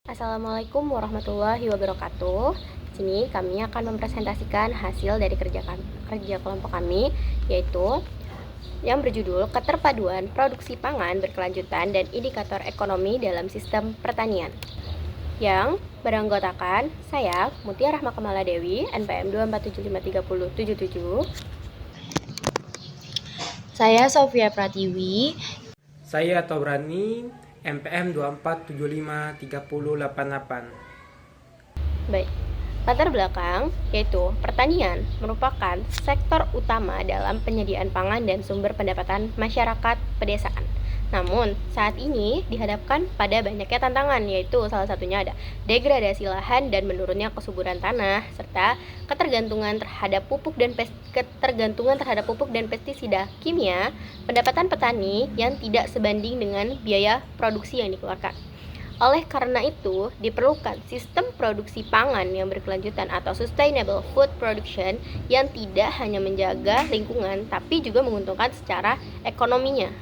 Assalamualaikum warahmatullahi wabarakatuh. Di sini kami akan mempresentasikan hasil dari kerja kelompok kami, yaitu yang berjudul Keterpaduan Produksi Pangan Berkelanjutan dan Indikator Ekonomi dalam Sistem Pertanian, yang beranggotakan saya, Mutia Rahma Kamala Dewi, NPM 247530077. Saya Sofia Pratiwi. Saya Tobrani, NPM 247530088. Baik, latar belakang yaitu pertanian merupakan sektor utama dalam penyediaan pangan dan sumber pendapatan masyarakat pedesaan. Namun, saat ini dihadapkan pada banyaknya tantangan, yaitu salah satunya ada degradasi lahan dan menurunnya kesuburan tanah, serta ketergantungan terhadap pupuk dan pestisida kimia, pendapatan petani yang tidak sebanding dengan biaya produksi yang dikeluarkan. Oleh karena itu, diperlukan sistem produksi pangan yang berkelanjutan atau sustainable food production yang tidak hanya menjaga lingkungan, tapi juga menguntungkan secara ekonominya.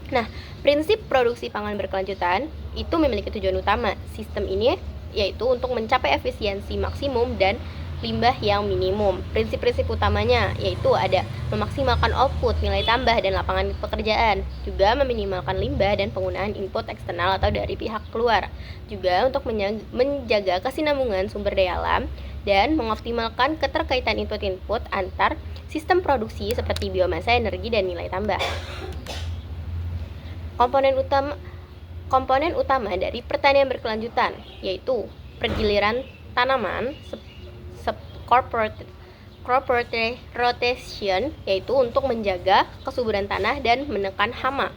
Nah, prinsip produksi pangan berkelanjutan itu memiliki tujuan utama sistem ini, yaitu untuk mencapai efisiensi maksimum dan limbah yang minimum. Prinsip-prinsip utamanya yaitu ada memaksimalkan output, nilai tambah, dan lapangan pekerjaan, juga meminimalkan limbah dan penggunaan input eksternal atau dari pihak luar, juga untuk menjaga kesinambungan sumber daya alam dan mengoptimalkan keterkaitan input-input antar sistem produksi seperti biomasa, energi, dan nilai tambah. Komponen utama dari pertanian berkelanjutan yaitu pergiliran tanaman, crop rotation, yaitu untuk menjaga kesuburan tanah dan menekan hama.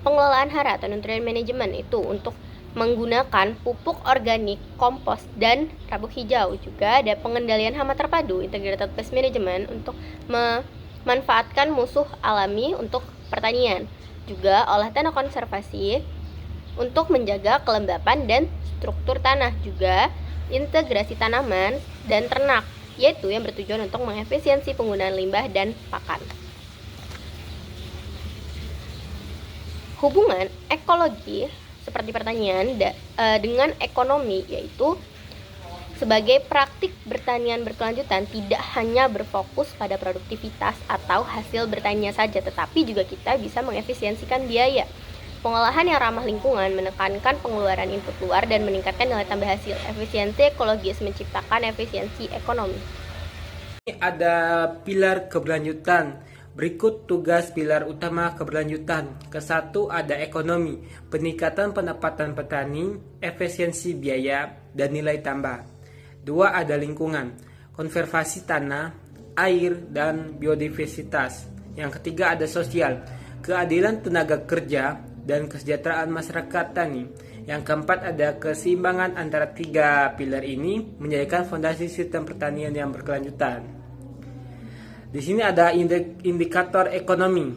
Pengelolaan hara atau nutrient management itu untuk menggunakan pupuk organik, kompos, dan rabuk hijau. Juga ada pengendalian hama terpadu, integrated pest management, untuk memanfaatkan musuh alami untuk pertanian. Juga olah tanah konservasi untuk menjaga kelembapan dan struktur tanah, juga integrasi tanaman dan ternak, yaitu yang bertujuan untuk mengefisiensi penggunaan limbah dan pakan. Hubungan ekologi seperti pertanian dengan ekonomi, yaitu sebagai praktik pertanian berkelanjutan tidak hanya berfokus pada produktivitas atau hasil bertanian saja, tetapi juga kita bisa mengefisiensikan biaya. Pengolahan yang ramah lingkungan menekankan pengeluaran input luar dan meningkatkan nilai tambah hasil. Efisiensi ekologis menciptakan efisiensi ekonomi. Ini ada pilar keberlanjutan. Berikut tugas pilar utama keberlanjutan. Ke-1 ada ekonomi, peningkatan pendapatan petani, efisiensi biaya, dan nilai tambah. 2 ada lingkungan, konservasi tanah, air, dan biodiversitas. Yang ketiga ada sosial, keadilan tenaga kerja dan kesejahteraan masyarakat tani. Yang keempat ada keseimbangan antara tiga pilar ini menjadikan fondasi sistem pertanian yang berkelanjutan. Di sini ada indikator ekonomi.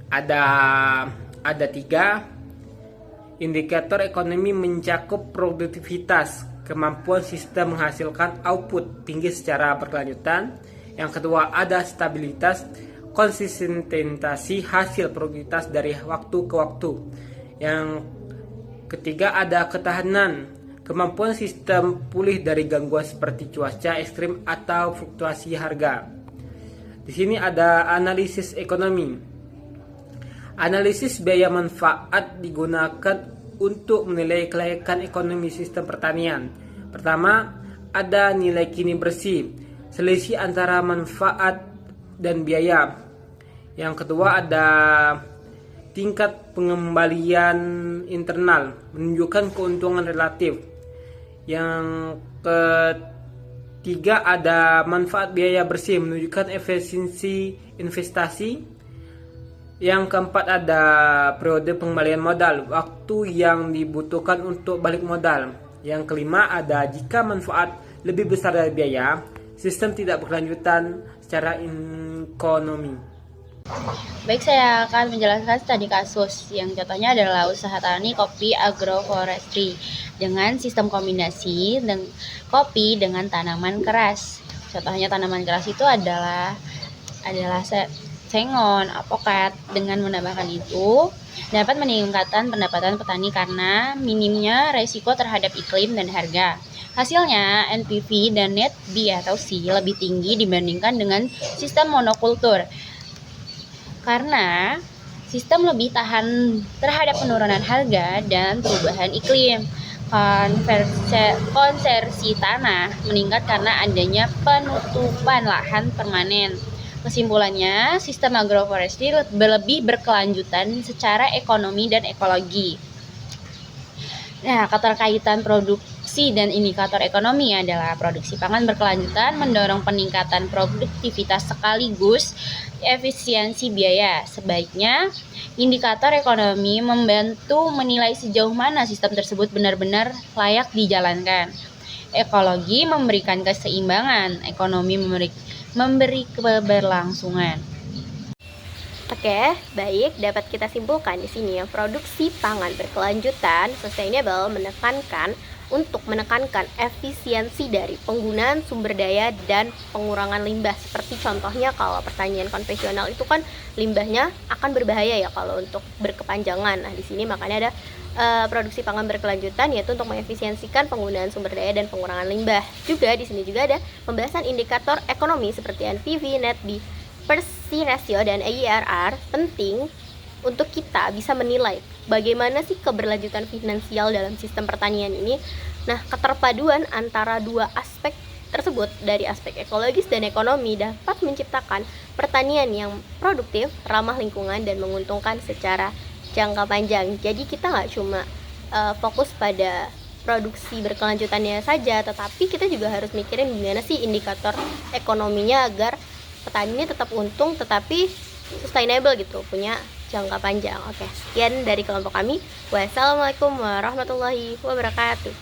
Ada 3 indikator ekonomi mencakup produktivitas, kemampuan sistem menghasilkan output tinggi secara berkelanjutan. Yang kedua ada stabilitas, konsistensi hasil produktivitas dari waktu ke waktu. Yang ketiga ada ketahanan, kemampuan sistem pulih dari gangguan seperti cuaca ekstrim atau fluktuasi harga. Di sini ada analisis ekonomi. Analisis biaya manfaat digunakan untuk menilai kelayakan ekonomi sistem pertanian. Pertama, ada nilai kini bersih, selisih antara manfaat dan biaya. Yang kedua ada tingkat pengembalian internal, menunjukkan keuntungan relatif. Yang ketiga ada manfaat biaya bersih, menunjukkan efisiensi investasi. Yang keempat ada periode pengembalian modal, waktu yang dibutuhkan untuk balik modal. Yang kelima ada jika manfaat lebih besar dari biaya, sistem tidak berkelanjutan secara ekonomi. Baik, saya akan menjelaskan studi kasus yang contohnya adalah usaha tani kopi agroforestry dengan sistem kombinasi dan kopi dengan tanaman keras. Contohnya tanaman keras itu adalah Sengon, Apokat. Dengan menambahkan itu, dapat meningkatkan pendapatan petani karena minimnya resiko terhadap iklim dan harga. Hasilnya, NPV dan net B atau C lebih tinggi dibandingkan dengan sistem monokultur. Karena sistem lebih tahan terhadap penurunan harga dan perubahan iklim. Konversi tanah meningkat karena adanya penutupan lahan permanen. Kesimpulannya, sistem agroforestry lebih berkelanjutan secara ekonomi dan ekologi. Nah, keterkaitan produksi dan indikator ekonomi adalah produksi pangan berkelanjutan mendorong peningkatan produktivitas sekaligus efisiensi biaya. Sebaiknya, indikator ekonomi membantu menilai sejauh mana sistem tersebut benar-benar layak dijalankan. Ekologi memberikan keseimbangan, ekonomi memberi keberlangsungan. Oke, baik, dapat kita simpulkan di sini yang produksi pangan berkelanjutan sustainable untuk menekankan efisiensi dari penggunaan sumber daya dan pengurangan limbah. Seperti contohnya kalau pertanian konvensional itu kan limbahnya akan berbahaya ya kalau untuk berkepanjangan. Nah, di sini makanya ada produksi pangan berkelanjutan, yaitu untuk mengefisiensikan penggunaan sumber daya dan pengurangan limbah. Juga di sini juga ada pembahasan indikator ekonomi seperti NPV, net B, P/C ratio dan EIRR penting untuk kita bisa menilai bagaimana sih keberlanjutan finansial dalam sistem pertanian ini. Nah, keterpaduan antara dua aspek tersebut dari aspek ekologis dan ekonomi dapat menciptakan pertanian yang produktif, ramah lingkungan, dan menguntungkan secara jangka panjang. Jadi kita nggak cuma fokus pada produksi berkelanjutannya saja, tetapi kita juga harus mikirin gimana sih indikator ekonominya agar petani ini tetap untung tetapi sustainable gitu, punya jangka panjang. Oke, sekian dari kelompok kami. Wassalamualaikum warahmatullahi wabarakatuh.